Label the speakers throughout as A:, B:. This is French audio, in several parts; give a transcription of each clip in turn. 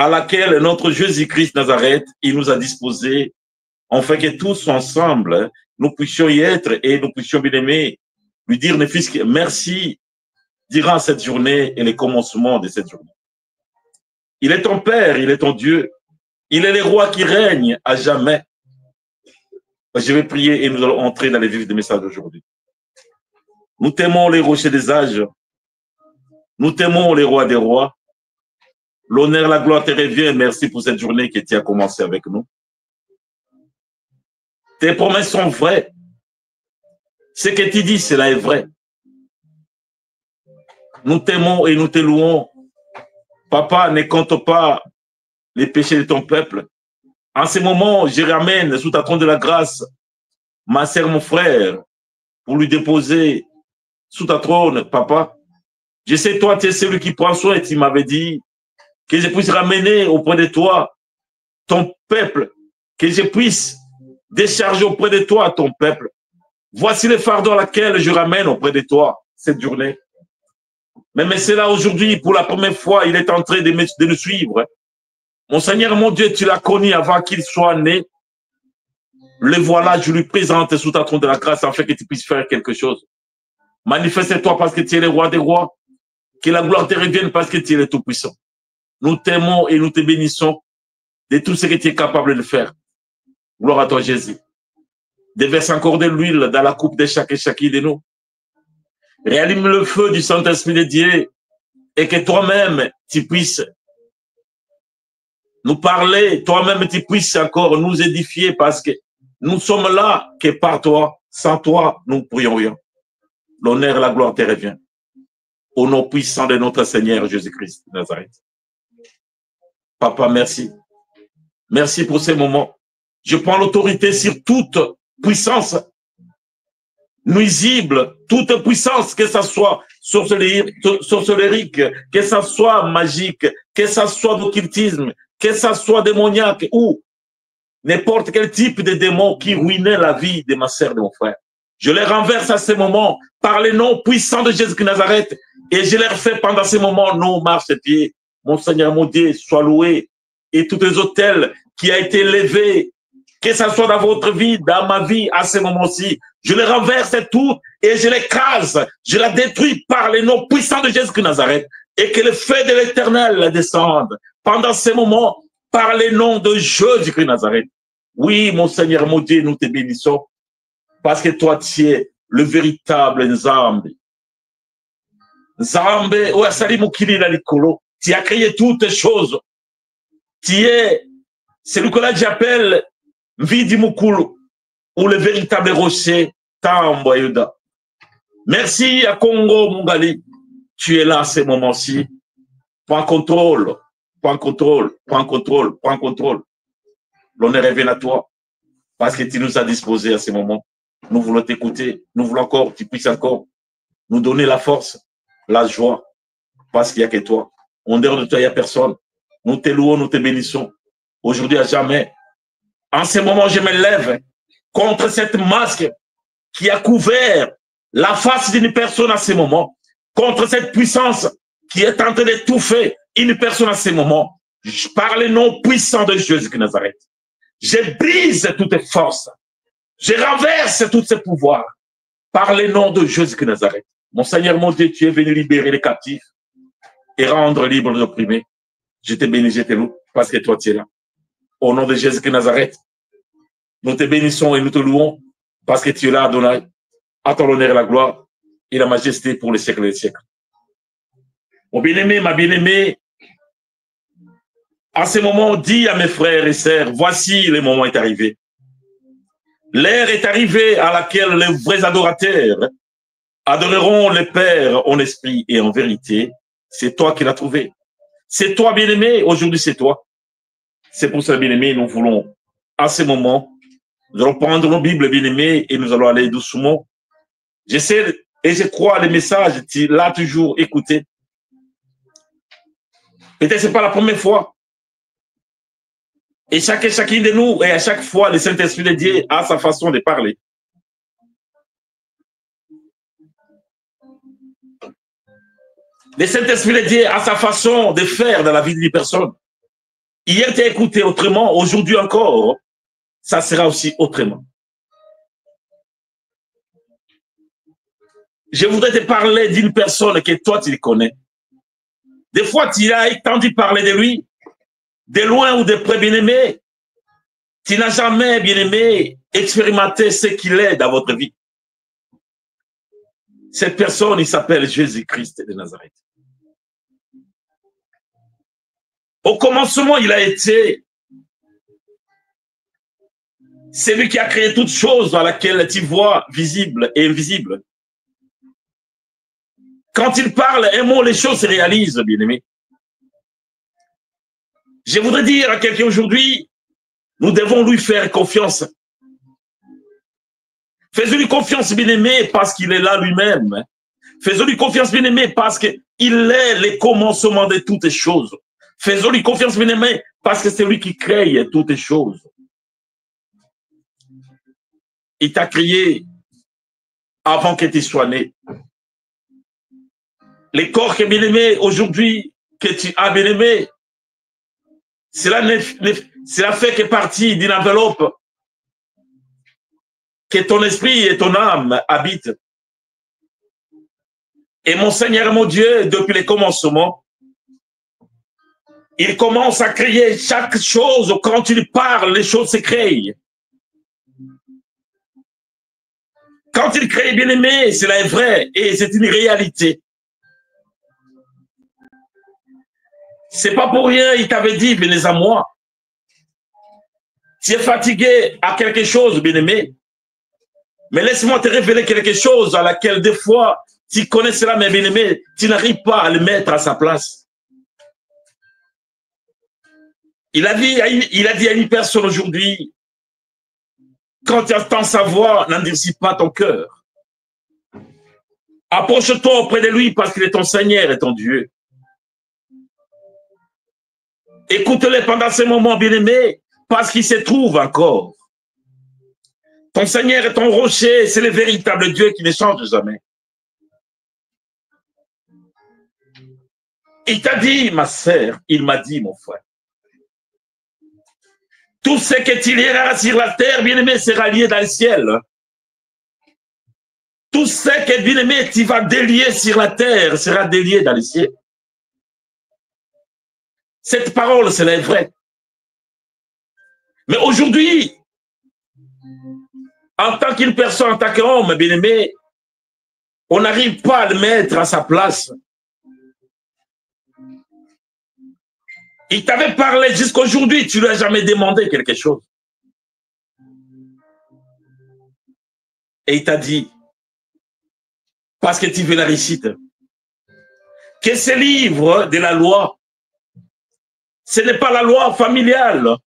A: à laquelle notre Jésus-Christ Nazareth, il nous a disposé, afin que tous ensemble, nous puissions y être et nous puissions bien aimer, lui dire, mes fils, merci durant cette journée et les commencements de cette journée. Il est ton Père, il est ton Dieu, il est le roi qui règne à jamais. Je vais prier et nous allons entrer dans les vifs des messages d'aujourd'hui. Nous t'aimons les rochers des âges, nous t'aimons les rois des rois. L'honneur, la gloire te revient. Merci pour cette journée que tu as commencé avec nous. Tes promesses sont vraies. Ce que tu dis, cela est vrai. Nous t'aimons et nous te louons. Papa, ne compte pas les péchés de ton peuple. En ce moment, je ramène sous ta trône de la grâce ma sœur, mon frère, pour lui déposer sous ta trône, papa. Je sais, toi, tu es celui qui prend soin et tu m'avais dit que je puisse ramener auprès de toi ton peuple, que je puisse décharger auprès de toi ton peuple. Voici le fardeau à laquelle je ramène auprès de toi cette journée. Mais c'est là aujourd'hui, pour la première fois, il est en train de nous suivre. Mon Seigneur, mon Dieu, tu l'as connu avant qu'il soit né. Le voilà, je lui présente sous ta trône de la grâce afin que tu puisses faire quelque chose. Manifeste-toi parce que tu es le roi des rois. Que la gloire te revienne parce que tu es le Tout-Puissant. Nous t'aimons et nous te bénissons de tout ce que tu es capable de faire. Gloire à toi, Jésus. Déverse encore de l'huile dans la coupe de chaque et chacun de nous. Réallume le feu du Saint-Esprit de Dieu et que toi-même, tu puisses nous parler, toi-même, tu puisses encore nous édifier parce que nous sommes là que par toi, sans toi, nous ne pourrions rien. L'honneur et la gloire te revient. Au nom puissant de notre Seigneur Jésus-Christ de Nazareth. Papa, merci. Merci pour ces moments. Je prends l'autorité sur toute puissance nuisible, toute puissance, que ça soit sorcellerie, que ça soit magique, que ça soit d'occultisme, que ça soit démoniaque ou n'importe quel type de démon qui ruinait la vie de ma sœur, de mon frère. Je les renverse à ces moments par le nom puissant de Jésus de Nazareth et je leur fais pendant ces moments nos marchepieds. Mon Seigneur, mon Dieu, sois loué. Et tous les hôtels qui a été levé, que ça soit dans votre vie, dans ma vie, à ce moment-ci, je les renverse tout et je les crase, je la détruis par le nom puissant de Jésus de Nazareth et que le feu de l'Éternel descende pendant ces moments par le nom de Jésus de Nazareth. Oui, mon Seigneur, mon Dieu, nous te bénissons parce que toi, tu es le véritable Nzambe. Nzambe, tu as créé toutes choses. Tu es celui que là j'appelle Vidi Mukulu, ou le véritable rocher Tamboyuda. Merci à Congo Mungali. Tu es là à ce moment-ci. Prends contrôle, prends contrôle, prends contrôle, prends contrôle. L'honneur revient à toi parce que tu nous as disposé à ce moment. Nous voulons t'écouter. Nous voulons encore, tu puisses encore nous donner la force, la joie, parce qu'il n'y a que toi. En dehors de toi, il n'y a personne. Nous te louons, nous te bénissons. Aujourd'hui à jamais. En ce moment, je me lève contre cette masque qui a couvert la face d'une personne à ce moment, contre cette puissance qui est en train d'étouffer une personne à ce moment. Je parle le nom puissant de Jésus de Nazareth. Je brise toutes les forces. Je renverse tous ces pouvoirs par le nom de Jésus de Nazareth. Mon Seigneur, mon Dieu, tu es venu libérer les captifs et rendre libre les opprimés. Je te bénis, je te loue, parce que toi, tu es là. Au nom de Jésus de Nazareth, nous te bénissons et nous te louons, parce que tu es là, Adonai. À ton honneur et la gloire et la majesté pour les siècles des siècles. Mon bien-aimé, ma bien-aimée, à ce moment, dis à mes frères et sœurs, voici le moment est arrivé. L'heure est arrivée à laquelle les vrais adorateurs adoreront le Père en esprit et en vérité. C'est toi qui l'as trouvé. C'est toi, bien-aimé. Aujourd'hui, c'est toi. C'est pour ça, bien-aimé, nous voulons, à ce moment, nous allons prendre nos Bibles, bien-aimés, et nous allons aller doucement. J'essaie et je crois les messages, tu l'as toujours écouté. Peut-être que ce n'est pas la première fois. Et chacun de nous, et à chaque fois, le Saint-Esprit de Dieu a sa façon de parler. Le Saint-Esprit de Dieu a sa façon de faire dans la vie d'une personne. Hier, tu as écouté autrement, aujourd'hui encore, ça sera aussi autrement. Je voudrais te parler d'une personne que toi, tu le connais. Des fois, tu as entendu parler de lui, de loin ou de près, bien-aimé. Tu n'as jamais, bien-aimé, expérimenté ce qu'il est dans votre vie. Cette personne, il s'appelle Jésus-Christ de Nazareth. Au commencement, il a été celui qui a créé toutes choses dans laquelle tu vois visible et invisible. Quand il parle un mot, les choses se réalisent, bien-aimé. Je voudrais dire à quelqu'un aujourd'hui, nous devons lui faire confiance. Faisons-lui confiance, bien-aimé, parce qu'il est là lui-même. Faisons-lui confiance, bien-aimé, parce qu'il est le commencement de toutes choses. Faisons-lui confiance, bien-aimé, parce que c'est lui qui crée toutes choses. Il t'a créé avant que tu sois né. Les corps que bien-aimé, aujourd'hui, que tu as bien-aimé, cela fait que partie d'une enveloppe que ton esprit et ton âme habitent. Et mon Seigneur, mon Dieu, depuis le commencement, il commence à créer chaque chose. Quand il parle, les choses se créent. Quand il crée, bien-aimé, cela est vrai et c'est une réalité. C'est pas pour rien, il t'avait dit, venez à moi. Tu es fatigué à quelque chose, bien-aimé. Mais laisse-moi te révéler quelque chose à laquelle des fois, tu connais cela, mais bien-aimé, tu n'arrives pas à le mettre à sa place. Il a dit à une personne aujourd'hui, quand tu entends sa voix, n'endurcis pas ton cœur. Approche-toi auprès de lui parce qu'il est ton Seigneur et ton Dieu. Écoute-le pendant ces moments, bien-aimés, parce qu'il se trouve encore. Ton Seigneur est ton rocher, c'est le véritable Dieu qui ne change jamais. Il t'a dit, ma sœur, il m'a dit, mon frère, tout ce que tu liras sur la terre, bien-aimé, sera lié dans le ciel. Tout ce que, bien-aimé, tu vas délier sur la terre sera délié dans le ciel. Cette parole, c'est vrai. Mais aujourd'hui, en tant qu'une personne, en tant qu'homme, bien-aimé, on n'arrive pas à le mettre à sa place. Il t'avait parlé jusqu'aujourd'hui, tu ne lui as jamais demandé quelque chose. Et il t'a dit, parce que tu veux la réussite, que ce livre de la loi, ce n'est pas la loi familiale,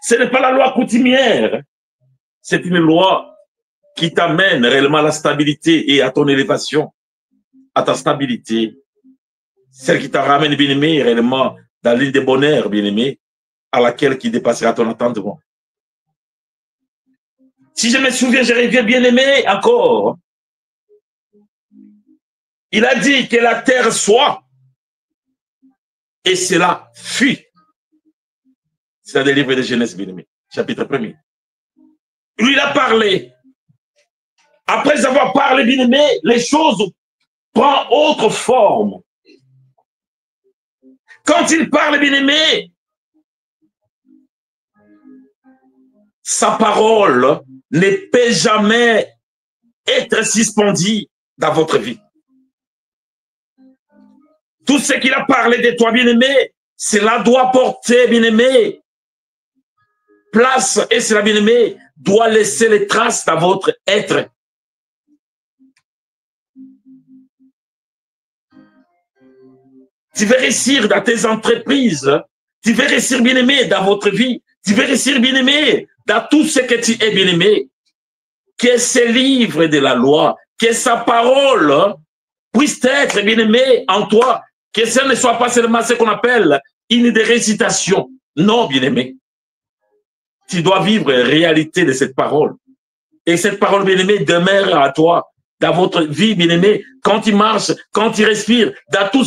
A: ce n'est pas la loi coutumière, c'est une loi qui t'amène réellement à la stabilité et à ton élévation, à ta stabilité, celle qui te ramène, bien-aimé, réellement dans l'île de bonheur, bien-aimé, à laquelle qui dépassera ton entendement. Si je me souviens, je reviens, bien-aimé, encore. Il a dit que la terre soit, et cela fut. C'est dans le livre de Genèse, bien-aimé, chapitre 1er. Lui, il a parlé. Après avoir parlé, bien-aimé, les choses prennent autre forme. Quand il parle, bien-aimé, sa parole ne peut jamais être suspendue dans votre vie. Tout ce qu'il a parlé de toi, bien-aimé, cela doit porter, bien-aimé, place, et cela, bien-aimé, doit laisser les traces dans votre être. Tu veux réussir dans tes entreprises, tu veux réussir, bien-aimé, dans votre vie, tu veux réussir, bien-aimé, dans tout ce que tu es, bien-aimé, que ce livre de la loi, que sa parole puisse être, bien-aimé, en toi, que ce ne soit pas seulement ce qu'on appelle une des récitations. Non, bien-aimé. Tu dois vivre la réalité de cette parole. Et cette parole, bien-aimé, demeure à toi, dans votre vie, bien-aimé, quand tu marches, quand tu respires, dans tout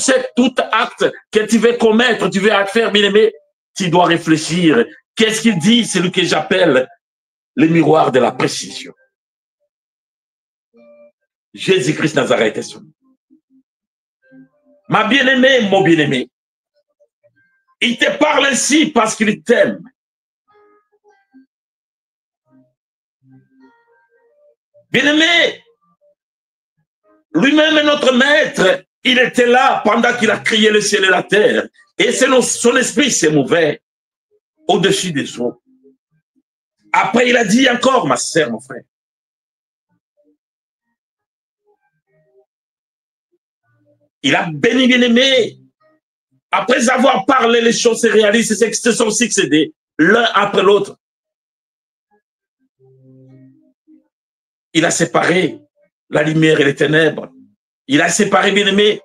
A: acte que tu veux commettre, tu veux faire, bien-aimé, tu dois réfléchir. Qu'est-ce qu'il dit? C'est ce que j'appelle le miroir de la précision. Jésus-Christ Nazareth est son nom. Ma bien-aimée, mon bien-aimé, il te parle ainsi parce qu'il t'aime. Bien-aimé, lui-même est notre maître. Il était là pendant qu'il a créé le ciel et la terre. Et son esprit s'est ouvert au-dessus des eaux. Après, il a dit encore, ma sœur, mon frère, il a béni bien-aimé. Après avoir parlé, les choses se réalisent, c'est se sont succédés l'un après l'autre. Il a séparé la lumière et les ténèbres. Il a séparé, bien-aimé,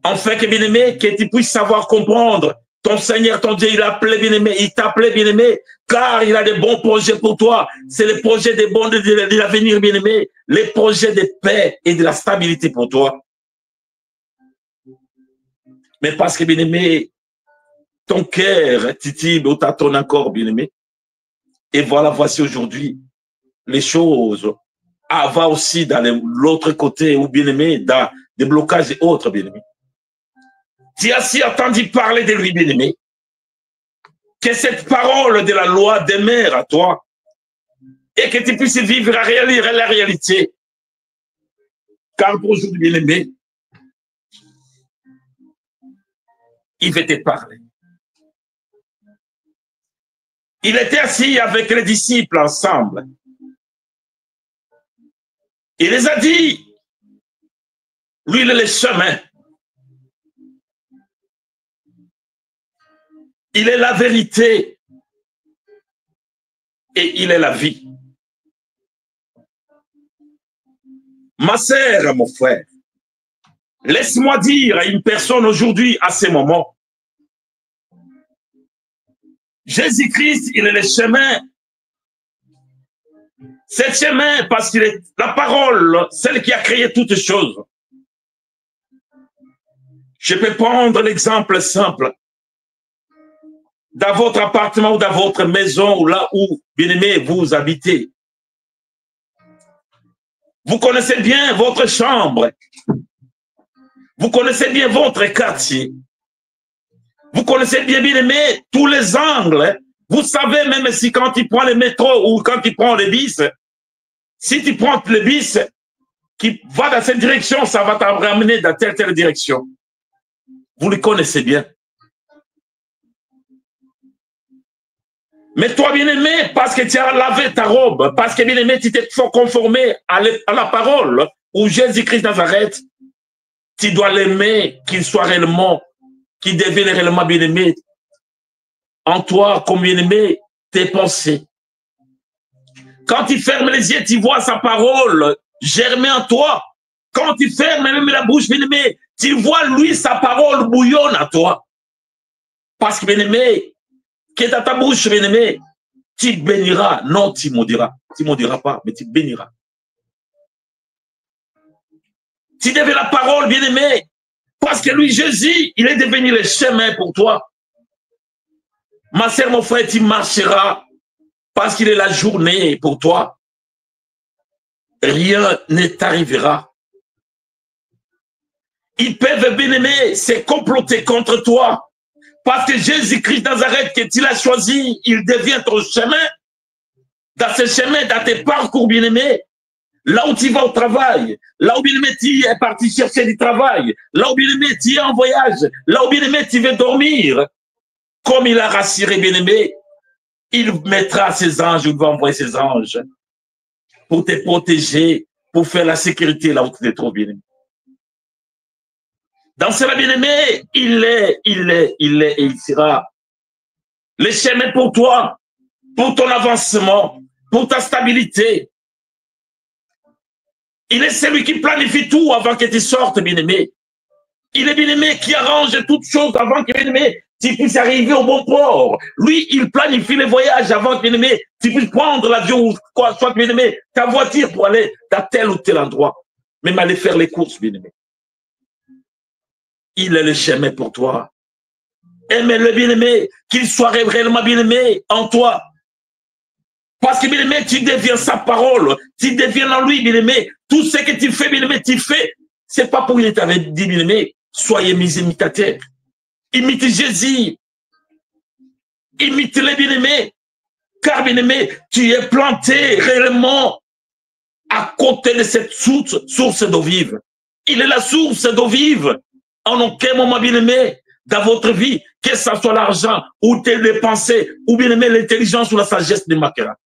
A: enfin que, bien-aimé, que tu puisses savoir comprendre. Ton Seigneur, ton Dieu, il a appelé, bien-aimé, il t'a appelé, bien-aimé, car il a des bons projets pour toi. C'est les projets des bons de l'avenir, bien-aimé, les projets de paix et de la stabilité pour toi. Mais parce que, bien-aimé, ton cœur titube ou tâtonne encore, bien-aimé. Et voilà, voici aujourd'hui les choses. Va aussi dans l'autre côté, ou bien-aimé, dans des blocages et autres, bien-aimé. Tu as si entendu parler de lui, bien-aimé, que cette parole de la loi demeure à toi et que tu puisses vivre la réalité. Car pour aujourd'hui, bien-aimé, il veut te parler. Il était assis avec les disciples ensemble. Il les a dit, lui, il est le chemin. Il est la vérité et il est la vie. Ma sœur, mon frère, laisse-moi dire à une personne aujourd'hui, à ce moment, Jésus-Christ, il est le chemin. C'est le chemin parce qu'il est la parole, celle qui a créé toutes choses. Je peux prendre l'exemple simple. Dans votre appartement ou dans votre maison ou là où, bien-aimé, vous habitez. Vous connaissez bien votre chambre. Vous connaissez bien votre quartier. Vous connaissez bien, bien-aimé, tous les angles. Vous savez même si quand tu prends le métro ou quand tu prends le bus, si tu prends le bus qui va dans cette direction, ça va te ramener dans telle direction. Vous le connaissez bien. Mais toi, bien-aimé, parce que tu as lavé ta robe, parce que, bien-aimé, tu t'es conformé à la parole où Jésus-Christ Nazareth, tu dois l'aimer, qu'il soit réellement, qu'il devienne réellement bien-aimé en toi, comme bien-aimé, tes pensées. Quand tu fermes les yeux, tu vois sa parole germer en toi. Quand tu fermes même la bouche, bien-aimé, tu vois lui, sa parole bouillonne à toi. Parce que, bien-aimé, qui est dans ta bouche, bien-aimé, tu béniras. Non, tu maudiras. Tu maudiras pas, mais tu béniras. Tu deviens la parole, bien-aimé, parce que lui, Jésus, il est devenu le chemin pour toi. Ma sœur, mon frère, tu marcheras parce qu'il est la journée pour toi. Rien ne t'arrivera. Ils peuvent, bien-aimé, se comploter contre toi. Parce que Jésus-Christ Nazareth, que tu l'as choisi, il devient ton chemin. Dans ce chemin, dans tes parcours, bien-aimé, là où tu vas au travail, là où, bien-aimé, tu es parti chercher du travail, là où, bien-aimé, tu es en voyage, là où, bien-aimé, tu veux dormir, comme il a rassuré, bien-aimé, il mettra ses anges, il va envoyer ses anges pour te protéger, pour faire la sécurité là où tu te trouves, bien-aimé. Dans cela, bien-aimé, il est et il sera le chemin pour toi, pour ton avancement, pour ta stabilité. Il est celui qui planifie tout avant que tu sortes, bien-aimé. Il est bien-aimé qui arrange toutes choses avant que, bien-aimé, tu puisses arriver au bon port. Lui, il planifie les voyages avant que, bien-aimé, tu puisses prendre l'avion ou quoi, soit, bien-aimé, ta voiture pour aller dans tel ou tel endroit. Même aller faire les courses, bien-aimé. Il est le chemin pour toi. Aime-le, bien-aimé, qu'il soit réellement bien-aimé en toi. Parce que, bien-aimé, tu deviens sa parole, tu deviens en lui, bien-aimé. Tout ce que tu fais, bien-aimé, tu fais. C'est pas pour qu'il t'avait dit, bien-aimé, soyez mes imitateurs. Imite Jésus. Imite-le, bien-aimé. Car, bien-aimé, tu es planté réellement à côté de cette source d'eau vive. Il est la source d'eau vive. En aucun moment, bien-aimé, dans votre vie, que ce soit l'argent, ou tes pensées, ou bien-aimé, l'intelligence ou la sagesse ne manquera.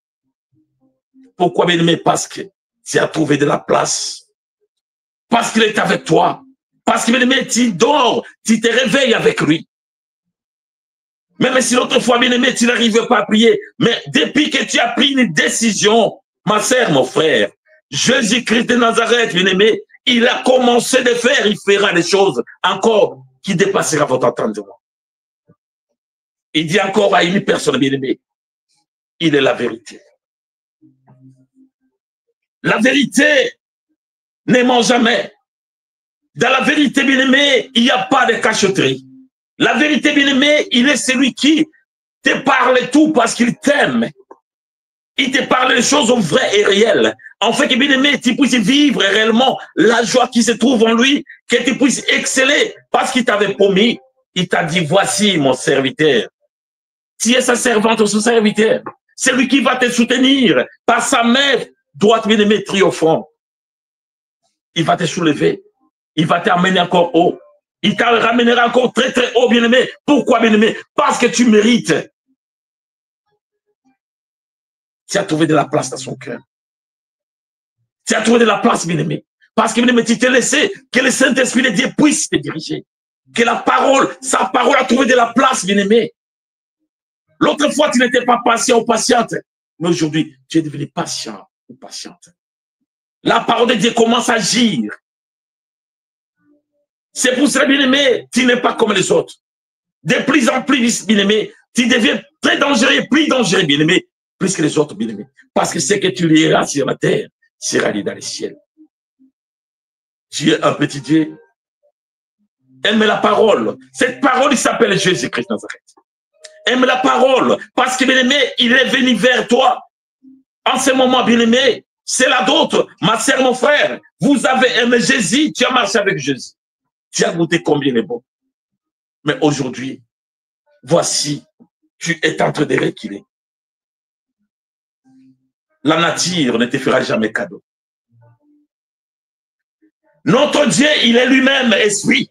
A: Pourquoi, bien-aimé? Parce que tu as trouvé de la place. Parce qu'il est avec toi. Parce que, bien-aimé, tu dors, tu te réveilles avec lui. Même si l'autre fois, bien-aimé, tu n'arrives pas à prier. Mais depuis que tu as pris une décision, ma sœur, mon frère, Jésus-Christ de Nazareth, bien-aimé, il a commencé de faire, il fera des choses encore qui dépassera votre entendement. Il dit encore à une personne, bien-aimé, il est la vérité. La vérité ne ment jamais. Dans la vérité, bien-aimé, il n'y a pas de cachotterie. La vérité, bien-aimé, il est celui qui te parle tout parce qu'il t'aime. Il te parle des choses vraies et réelles. En fait, que bien-aimé, tu puisses vivre réellement la joie qui se trouve en lui, que tu puisses exceller parce qu'il t'avait promis. Il t'a dit, voici mon serviteur. Tu es sa servante ou son serviteur. C'est lui qui va te soutenir par sa main droite, bien-aimé, triomphant. Il va te soulever. Il va t'amener encore haut. Il te ramènera encore très, très haut, bien-aimé. Pourquoi, bien-aimé? Parce que tu mérites. Tu as trouvé de la place dans son cœur. Tu as trouvé de la place, bien-aimé. Parce que, bien-aimé, tu t'es laissé que le Saint-Esprit de Dieu puisse te diriger. Que la parole, sa parole a trouvé de la place, bien-aimé. L'autre fois, tu n'étais pas patient ou patiente. Mais aujourd'hui, tu es devenu patient ou patiente. La parole de Dieu commence à agir. C'est pour cela, bien-aimé, tu n'es pas comme les autres. De plus en plus, bien-aimé, tu deviens très dangereux, plus dangereux, bien-aimé, plus que les autres, bien-aimé. Parce que ce que tu lieras sur la terre sera lié dans les ciels. Tu es un petit Dieu. Aime la parole. Cette parole, il s'appelle Jésus-Christ Nazareth. Aime la parole. Parce que, bien-aimé, il est venu vers toi. En ce moment, bien-aimé, c'est là d'autres. Ma sœur, mon frère, vous avez aimé Jésus, tu as marché avec Jésus. Tu as goûté combien il est bon. Mais aujourd'hui, voici, tu es en train de reculer. La nature ne te fera jamais cadeau. Notre Dieu, il est lui-même esprit.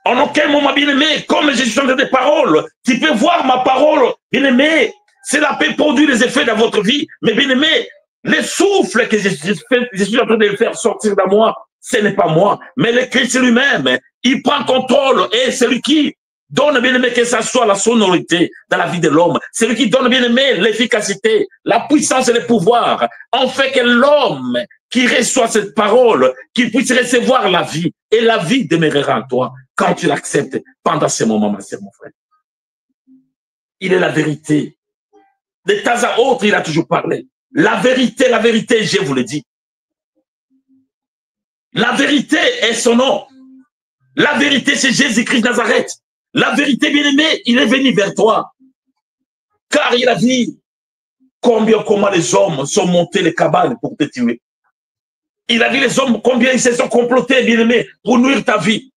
A: En aucun moment, bien-aimé, comme je suis en train de paroles, tu peux voir ma parole, bien-aimé, cela peut produire des effets dans votre vie, mais bien-aimé, les souffles que je suis en train de faire sortir de moi, ce n'est pas moi, mais le Christ lui-même, il prend contrôle et c'est lui qui donne, bien-aimé, que ça soit la sonorité dans la vie de l'homme. C'est lui qui donne, bien-aimé, l'efficacité, la puissance et le pouvoir. En fait que l'homme qui reçoit cette parole, qu'il puisse recevoir la vie, et la vie demeurera en toi quand tu l'acceptes pendant ces moments, ma sœur, mon frère. Il est la vérité. De temps à autre, il a toujours parlé. La vérité, je vous le dis. La vérité est son nom. La vérité, c'est Jésus-Christ Nazareth. La vérité, bien-aimé, il est venu vers toi. Car il a dit comment les hommes sont montés les cabanes pour te tuer. Il a dit les hommes, combien ils se sont complotés, bien-aimé, pour nourrir ta vie.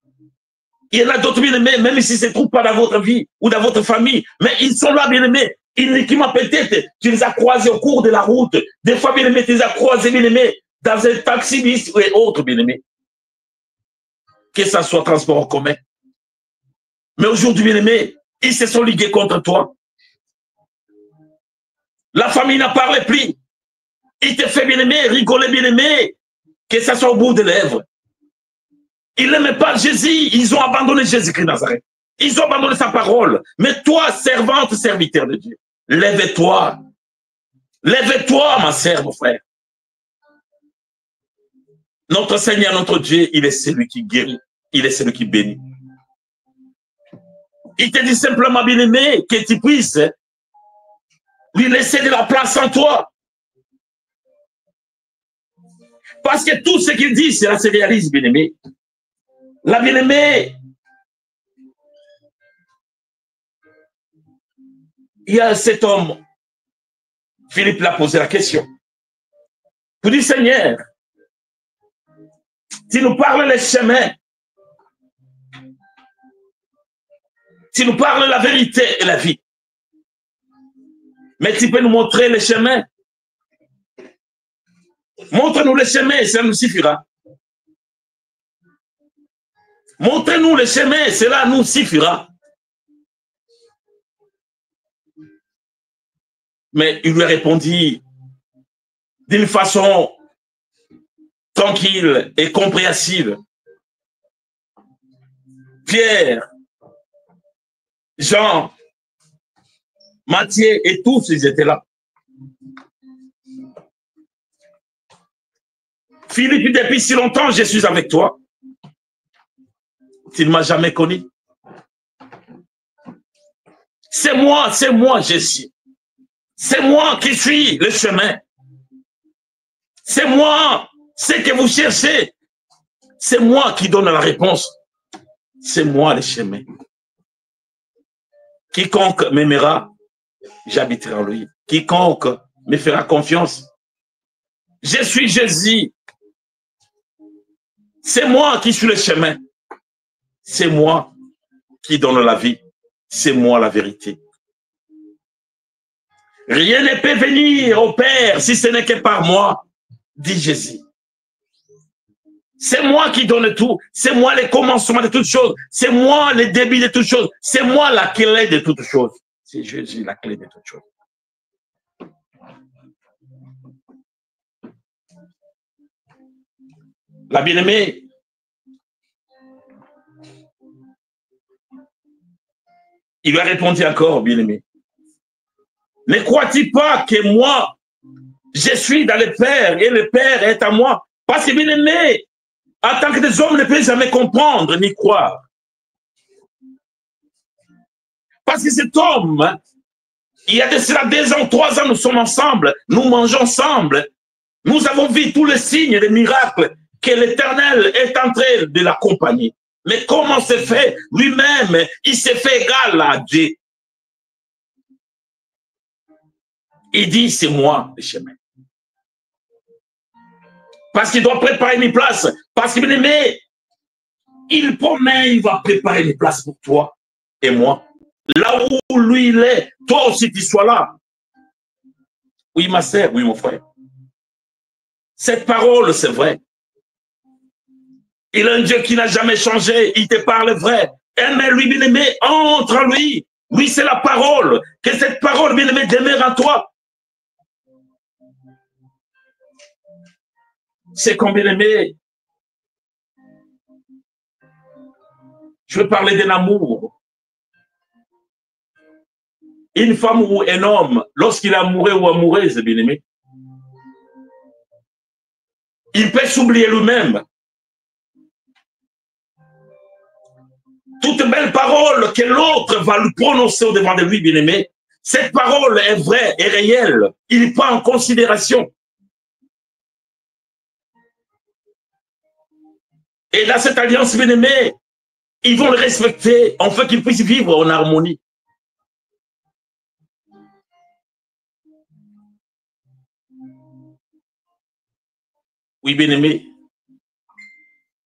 A: Il y en a d'autres, bien-aimés, même s'ils ne se trouvent pas dans votre vie ou dans votre famille, mais ils sont là, bien-aimés. Uniquement peut-être, tu les as croisés au cours de la route. Des fois, bien-aimé, tu les as croisés, bien-aimé, dans un taxi et autres, bien-aimé. Que ça soit transport en commun. Mais aujourd'hui, bien-aimé, ils se sont ligués contre toi. La famille n'en parle plus. Il te fait, bien-aimé, rigoler, bien-aimé, que ça soit au bout des lèvres. Ils n'aimaient pas Jésus, ils ont abandonné Jésus-Christ Nazareth. Ils ont abandonné sa parole. Mais toi, servante, serviteur de Dieu, lève-toi. Lève-toi, ma sœur, mon frère. Notre Seigneur, notre Dieu, il est celui qui guérit. Il est celui qui bénit. Il te dit simplement, bien-aimé, que tu puisses lui laisser de la place en toi. Parce que tout ce qu'il dit, cela se réalise, bien-aimé. La bien-aimée, il y a cet homme, Philippe l'a posé la question. Pour dire, Seigneur, tu nous parles les chemins, tu nous parles la vérité et la vie, mais tu peux nous montrer les chemins. Montre-nous les chemins, ça nous suffira. Montrez-nous les chemins, cela nous suffira. Mais il lui a répondu d'une façon tranquille et compréhensible. Pierre, Jean, Matthieu et tous, ils étaient là. Philippe, depuis si longtemps, je suis avec toi. Tu ne m'as jamais connu. C'est moi, Jésus. C'est moi qui suis le chemin. C'est moi, ce que vous cherchez. C'est moi qui donne la réponse. C'est moi le chemin. Quiconque m'aimera, j'habiterai en lui. Quiconque me fera confiance. Je suis Jésus. C'est moi qui suis le chemin. C'est moi qui donne la vie. C'est moi la vérité. Rien ne peut venir au Père si ce n'est que par moi, dit Jésus. C'est moi qui donne tout. C'est moi le commencement de toutes choses. C'est moi le début de toutes choses. C'est moi la clé de toutes choses. C'est Jésus la clé de toutes choses. La bien-aimée, il lui a répondu encore, bien-aimé. Ne crois-tu pas que moi, je suis dans le Père et le Père est à moi? Parce que, bien-aimé, en tant que des hommes ne peuvent jamais comprendre ni croire. Parce que cet homme, il y a de cela 2 ans, 3 ans, nous sommes ensemble, nous mangeons ensemble. Nous avons vu tous les signes, les miracles que l'Éternel est en train de l'accompagner. Mais comment se fait lui-même, il s'est fait égal à Dieu. Il dit, c'est moi le chemin. Parce qu'il doit préparer une place. Parce qu'il aimé, il promet, il va préparer une place pour toi et moi. Là où lui il est, toi aussi tu sois là. Oui, ma sœur, oui, mon frère. Cette parole, c'est vrai. Il est un Dieu qui n'a jamais changé. Il te parle vrai. Aime-lui, bien-aimé, entre en lui. Oui, c'est la parole. Que cette parole, bien-aimé, demeure en toi. C'est comme bien-aimé. Je veux parler d'un amour. Une femme ou un homme, lorsqu'il est amoureux ou amoureuse, bien-aimé, il peut s'oublier lui-même. Toute belle parole que l'autre va lui prononcer au-devant de lui, bien-aimé, cette parole est vraie et réelle. Il prend en considération. Et dans cette alliance, bien-aimé, ils vont le respecter, afin qu'ils puissent vivre en harmonie. Oui, bien-aimé,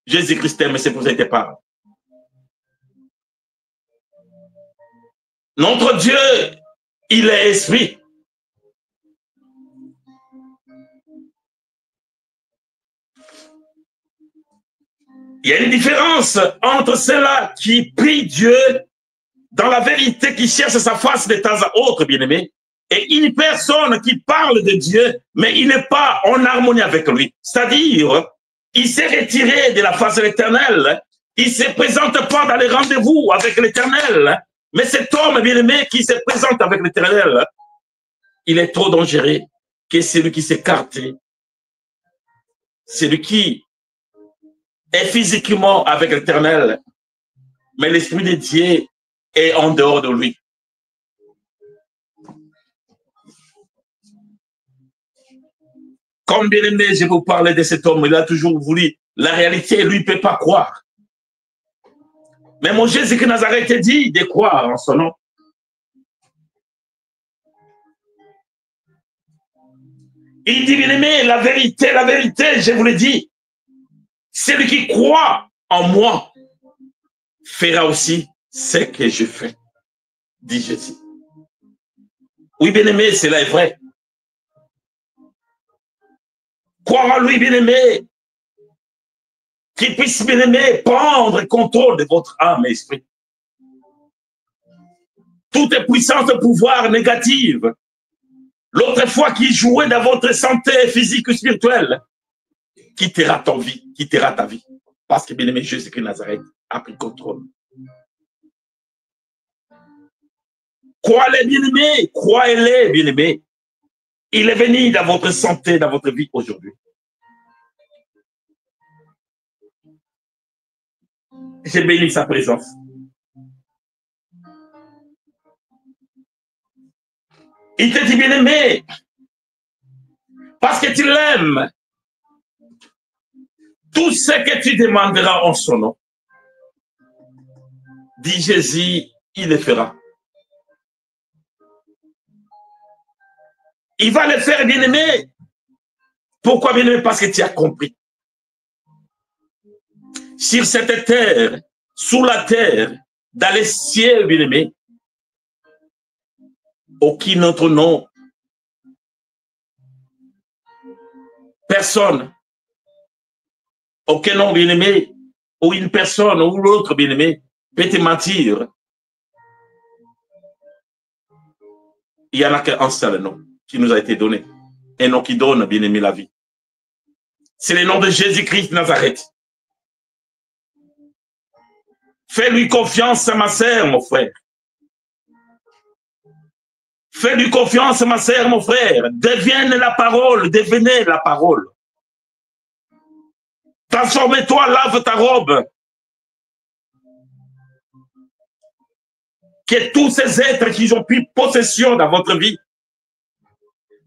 A: Jésus-Christ aime, c'est pour ça qu'il te parle. Notre Dieu, il est esprit. Il y a une différence entre ceux-là qui prient Dieu dans la vérité, qui cherche sa face de temps à autre, bien-aimé, et une personne qui parle de Dieu, mais il n'est pas en harmonie avec lui. C'est-à-dire, il s'est retiré de la face de l'Éternel, il ne se présente pas dans les rendez-vous avec l'Éternel, mais cet homme bien-aimé qui se présente avec l'Éternel, il est trop dangereux que celui qui s'écarte, celui qui est physiquement avec l'Éternel, mais l'Esprit de Dieu est en dehors de lui. Comme bien-aimé, je vous parlais de cet homme, il a toujours voulu la réalité, lui ne peut pas croire. Mais mon Jésus de Nazareth dit de croire en son nom. Il dit, bien-aimé, la vérité, je vous le dis, celui qui croit en moi fera aussi ce que je fais, dit Jésus. Oui, bien-aimé, cela est vrai. Croire en lui, bien-aimé, qu'il puisse, bien-aimé, prendre contrôle de votre âme et esprit. Toute puissance de pouvoir négative, l'autre fois qui jouait dans votre santé physique ou spirituelle, quittera ta vie. Parce que, bien-aimé, Jésus-Christ Nazareth a pris contrôle. Croyez-les, bien-aimé, croyez-les, bien-aimé. Il est venu dans votre santé, dans votre vie aujourd'hui. J'ai béni sa présence. Il te dit, bien-aimé, parce que tu l'aimes, tout ce que tu demanderas en son nom, dit Jésus, il le fera. Il va le faire, bien-aimé. Pourquoi, bien-aimé? Parce que tu as compris. Sur cette terre, sous la terre, dans les cieux, bien-aimé, aucun autre nom, personne, aucun nom, bien-aimé, ou une personne ou l'autre, bien-aimé, peut te mentir. Il n'y en a qu'un seul nom qui nous a été donné, un nom qui donne, bien-aimé, la vie. C'est le nom de Jésus-Christ Nazareth. Fais-lui confiance, ma sœur, mon frère. Fais-lui confiance, ma sœur, mon frère. Devienne la parole, devenez la parole. Transforme-toi, lave ta robe. Que tous ces êtres qui ont pris possession dans votre vie,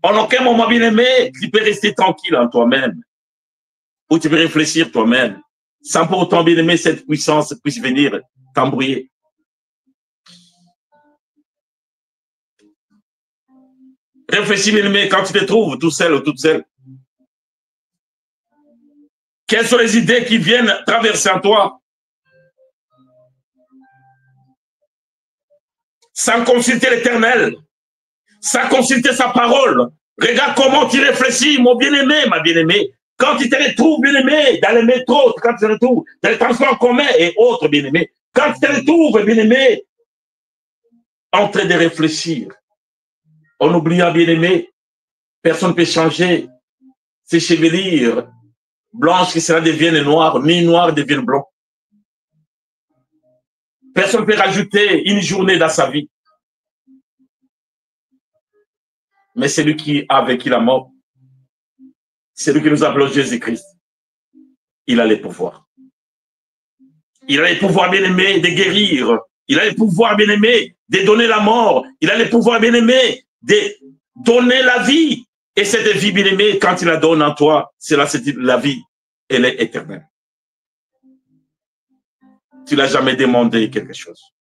A: en aucun moment, bien-aimé, tu peux rester tranquille en toi-même. Ou tu peux réfléchir toi-même. Sans pour autant, bien-aimé, cette puissance puisse venir t'embrouiller. Réfléchis, bien-aimé, quand tu te trouves tout seul ou toute seule. Quelles sont les idées qui viennent traverser en toi? Sans consulter l'Éternel, sans consulter sa parole. Regarde comment tu réfléchis, mon bien-aimé, ma bien-aimée. Quand tu te retrouves, bien-aimé, dans les métros, quand tu te retrouves dans les transports communs et autres, bien-aimé, quand tu te retrouves, bien-aimé, en train de réfléchir, en oubliant, bien-aimé, personne ne peut changer ses chevelures blanches qui cela deviennent noires, ni noires deviennent blancs. Personne ne peut rajouter une journée dans sa vie. Mais c'est lui qui a vécu la mort. C'est lui que nous appelons Jésus-Christ. Il a les pouvoirs. Il a les pouvoirs, bien-aimés, de guérir. Il a les pouvoirs, bien-aimés, de donner la mort. Il a les pouvoirs, bien-aimés, de donner la vie. Et cette vie, bien-aimée, quand il la donne en toi, c'est la vie. Elle est éternelle. Tu n'as jamais demandé quelque chose.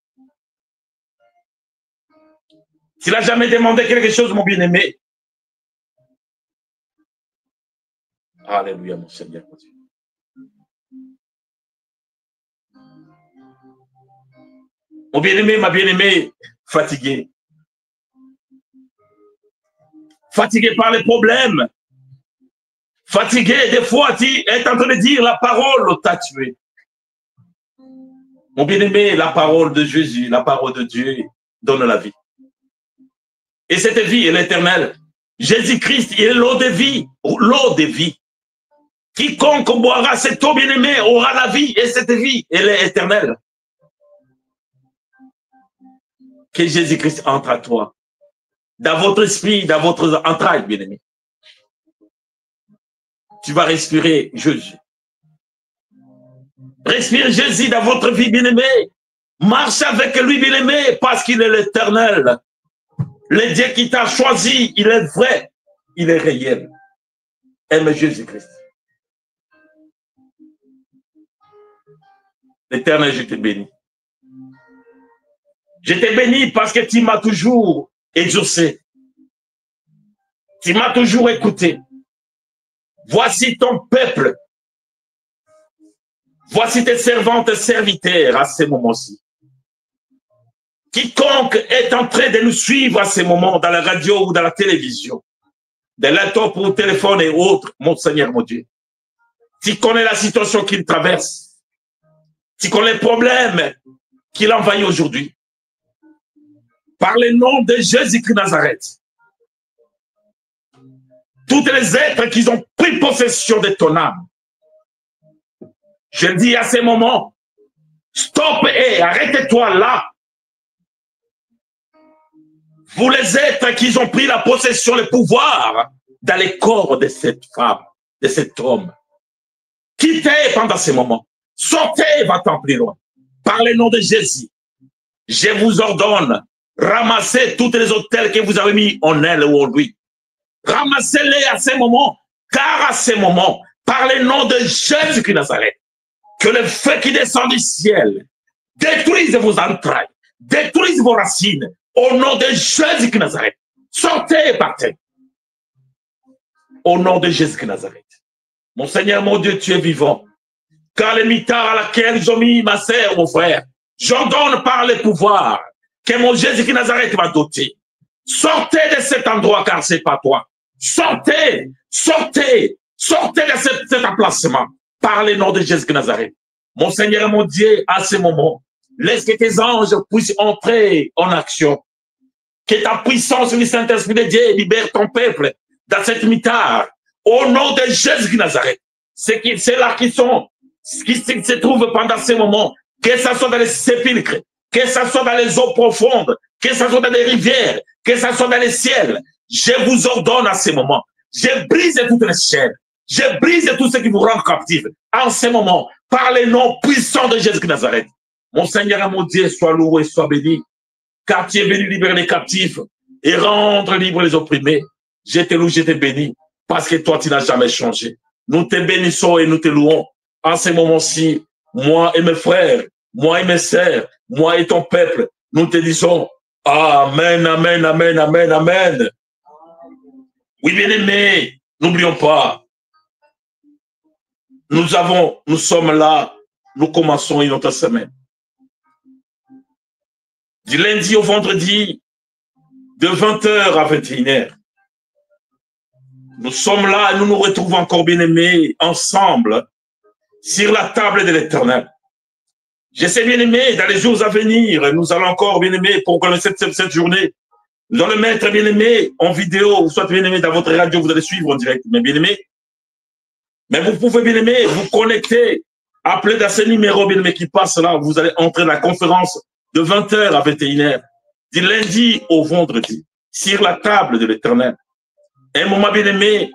A: Tu n'as jamais demandé quelque chose, mon bien-aimé. Alléluia, mon Seigneur. Mon bien-aimé, ma bien-aimée, fatigué. Fatigué par les problèmes. Fatigué, des fois, tu es en train de dire la parole t'a tué. Mon bien-aimé, la parole de Jésus, la parole de Dieu donne la vie. Et cette vie est l'éternelle. Jésus-Christ, il est l'eau de vie. L'eau de vie. Quiconque boira cette eau, bien-aimé, aura la vie. Et cette vie, elle est éternelle. Que Jésus-Christ entre à toi. Dans votre esprit, dans votre entraille, bien-aimé. Tu vas respirer Jésus. Respire Jésus dans votre vie, bien-aimé. Marche avec lui, bien-aimé, parce qu'il est l'éternel. Le Dieu qui t'a choisi, il est vrai, il est réel. Aime Jésus-Christ. L'Éternel, je te bénis. Je te bénis parce que tu m'as toujours exaucé. Tu m'as toujours écouté. Voici ton peuple. Voici tes servantes et serviteurs à ces moments-ci. Quiconque est en train de nous suivre à ces moments dans la radio ou dans la télévision, de laptop ou téléphone et autres, mon Seigneur, mon Dieu, tu connais la situation qu'il traverse, tu connais les problèmes qu'il envahit aujourd'hui. Par le nom de Jésus-Christ Nazareth, tous les êtres qui ont pris possession de ton âme, je dis à ces moments, stop et arrêtez-toi là. Vous les êtres qui ont pris la possession, le pouvoir dans les corps de cette femme, de cet homme. Quittez pendant ces moments. Sortez, va-t'en plus loin. Par le nom de Jésus, je vous ordonne, ramassez tous les hôtels que vous avez mis en elle ou en lui. Ramassez-les à ces moments, car à ces moments, par le nom de Jésus-Christ Nazareth, que le feu qui descend du ciel détruise vos entrailles, détruise vos racines, au nom de Jésus-Christ Nazareth. Sortez et partez. Au nom de Jésus-Christ Nazareth. Mon Seigneur, mon Dieu, tu es vivant. Car les mitards à laquelle ils ont mis ma sœur, mon frère, j'ordonne par le pouvoir que mon Jésus-Christ Nazareth va doter. Sortez de cet endroit, car c'est pas toi. Sortez, sortez, sortez de cet emplacement par le nom de Jésus-Christ Nazareth. Mon Seigneur, mon Dieu, à ce moment, laisse que tes anges puissent entrer en action. Que ta puissance du Saint-Esprit de Dieu libère ton peuple dans cette mitard. Au nom de Jésus-Christ Nazareth. C'est là qui se trouvent pendant ces moments, que ce soit dans les sépulcres, que ce soit dans les eaux profondes, que ce soit dans les rivières, que ce soit dans les ciels. Je vous ordonne à ces moments. Je brise toutes les chaînes. Je brise tout ce qui vous rend captif. En ces moments, par les noms puissants de Jésus-Christ Nazareth. Mon Seigneur et mon Dieu, sois loué, sois béni. Car tu es venu libérer les captifs et rendre libres les opprimés. Je te loue, je te bénis. Parce que toi, tu n'as jamais changé. Nous te bénissons et nous te louons. En ces moments-ci, moi et mes frères, moi et mes sœurs, moi et ton peuple, nous te disons Amen, Amen, Amen, Amen, Amen. Oui, bien-aimés, n'oublions pas. Nous sommes là, nous commençons une autre semaine. Du lundi au vendredi, de 20h à 21h. Nous sommes là et nous nous retrouvons encore, bien-aimés, ensemble, sur la table de l'Éternel. Je sais, bien-aimés, dans les jours à venir, nous allons encore, bien-aimés, pour connaître cette journée, nous allons le mettre, bien-aimés, en vidéo, ou soit, bien-aimés, dans votre radio, vous allez suivre en direct, mais bien-aimés. Mais vous pouvez, bien-aimés, vous connecter, appeler dans ce numéro, bien-aimés, qui passe là, vous allez entrer dans la conférence de 20h à 21h, du lundi au vendredi, sur la table de l'Éternel. Un moment bien-aimé,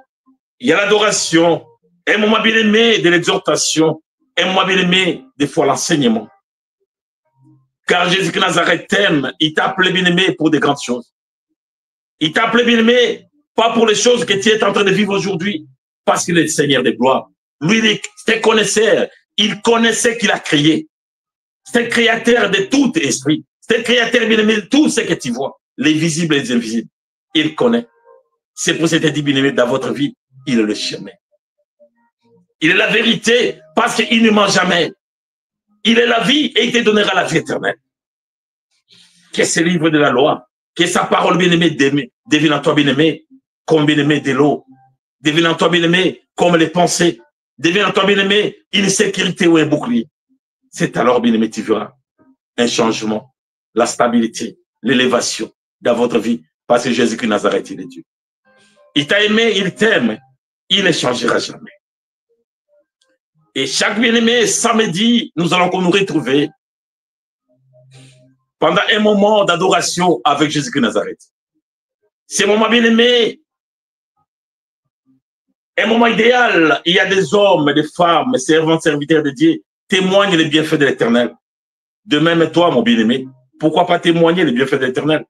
A: il y a l'adoration. Un moment bien-aimé de l'exhortation. Un moment bien-aimé, des fois l'enseignement. Car Jésus-Christ Nazareth t'aime, il t'a appelé bien-aimé pour des grandes choses. Il t'a appelé bien-aimé, pas pour les choses que tu es en train de vivre aujourd'hui, parce qu'il est le Seigneur des gloires. Lui, il était connaisseur. Il connaissait qu'il a créé. C'est un créateur de tout esprit. C'est un créateur bien-aimé de tout ce que tu vois, les visibles et les invisibles. Il connaît. C'est pour cette dit, bien-aimé, dans votre vie, il est le chemin. Il est la vérité parce qu'il ne ment jamais. Il est la vie et il te donnera la vie éternelle. Que ce livre de la loi, que sa parole, bien-aimé, devienne en toi, bien-aimé, comme bien-aimé de l'eau. Devienne en toi, bien-aimé, comme les pensées. Devienne en toi, bien-aimé, une sécurité ou un bouclier. C'est alors, bien-aimé, tu verras un changement, la stabilité, l'élévation dans votre vie. Parce que Jésus-Christ Nazareth, il est Dieu. Il t'a aimé, il t'aime, il ne changera jamais. Et chaque bien-aimé, samedi, nous allons nous retrouver pendant un moment d'adoration avec Jésus-Christ Nazareth. C'est un moment bien-aimé, un moment idéal. Il y a des hommes, des femmes, servants, serviteurs de Dieu, témoignent les bienfaits de l'Éternel. De même, toi, mon bien-aimé, pourquoi pas témoigner les bienfaits de l'Éternel?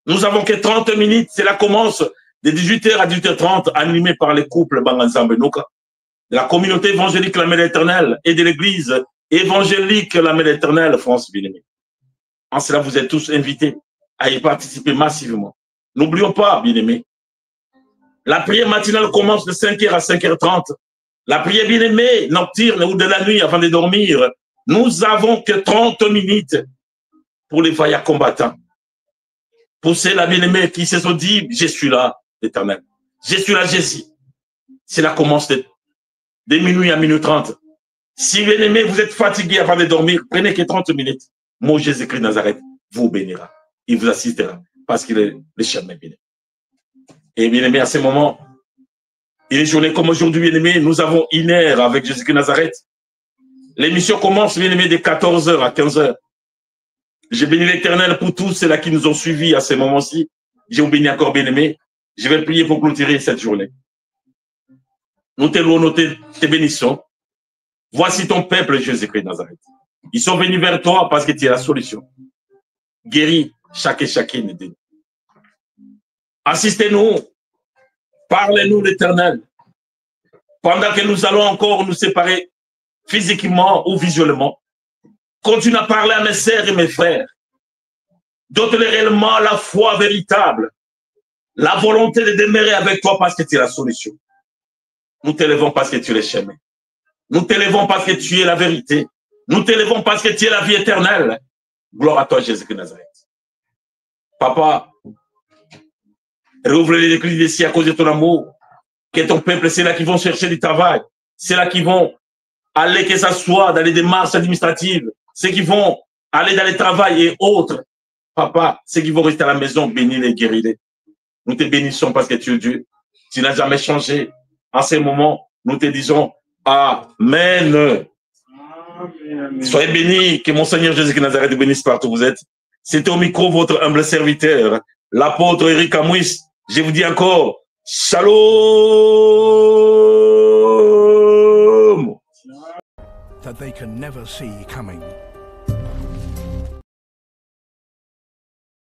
A: Nous avons que 30 minutes, cela commence de 18h à 18h30, animé par les couples Banganzambe Noka, de la communauté évangélique La Mère Éternelle et de l'église évangélique La Mère Éternelle France bien-aimée. En cela, vous êtes tous invités à y participer massivement. N'oublions pas, bien-aimés, La prière matinale commence de 5h à 5h30. La prière bien-aimée, nocturne ou de la nuit avant de dormir. Nous avons que 30 minutes pour les vaillants combattants. Pour ceux-là, bien-aimés, qui se sont dit, je suis là, l'Éternel. Je suis là, Jésus. Cela commence de minuit à minuit 30. Si, bien-aimés, vous êtes fatigué avant de dormir, prenez que 30 minutes. Mon Jésus-Christ de Nazareth vous bénira. Il vous assistera parce qu'il est le chemin bien-aimé. Et bien-aimés, à ce moment, une journée comme aujourd'hui, bien-aimés, nous avons une heure avec Jésus-Christ de Nazareth. L'émission commence, bien-aimés, de 14h à 15h. J'ai béni l'Éternel pour tous ceux-là qui nous ont suivis à ce moment-ci. J'ai béni encore, bien-aimés. Je vais prier pour clôturer cette journée. Nous te louons, nous te bénissons. Voici ton peuple, Jésus-Christ de Nazareth. Ils sont venus vers toi parce que tu es la solution. Guéris chacune de nous. Assistez-nous. Parlez-nous, l'Éternel. Pendant que nous allons encore nous séparer physiquement ou visuellement, continue à parler à mes sœurs et mes frères. Donne-leur réellement la foi véritable, la volonté de demeurer avec toi parce que tu es la solution. Nous t'élevons parce que tu es le chemin. Nous t'élevons parce que tu es la vérité. Nous t'élevons parce que tu es la vie éternelle. Gloire à toi, Jésus-Christ de Nazareth. Papa, rouvre les églises ici à cause de ton amour. Que ton peuple, c'est là qui vont chercher du travail. C'est là qui vont aller, que ça soit dans les démarches administratives. Ceux qui vont aller dans le travail et autres. Papa, ceux qui vont rester à la maison, bénis-les, guéris-les. Nous te bénissons parce que tu es Dieu. Tu n'as jamais changé. En ces moments, nous te disons Amen. Amen. Soyez bénis, que mon Seigneur Jésus-Christ de Nazareth bénisse partout où vous êtes. C'était au micro votre humble serviteur, l'apôtre Eric Amouis. Je vous dis encore, Shalom.
B: That they can never see coming.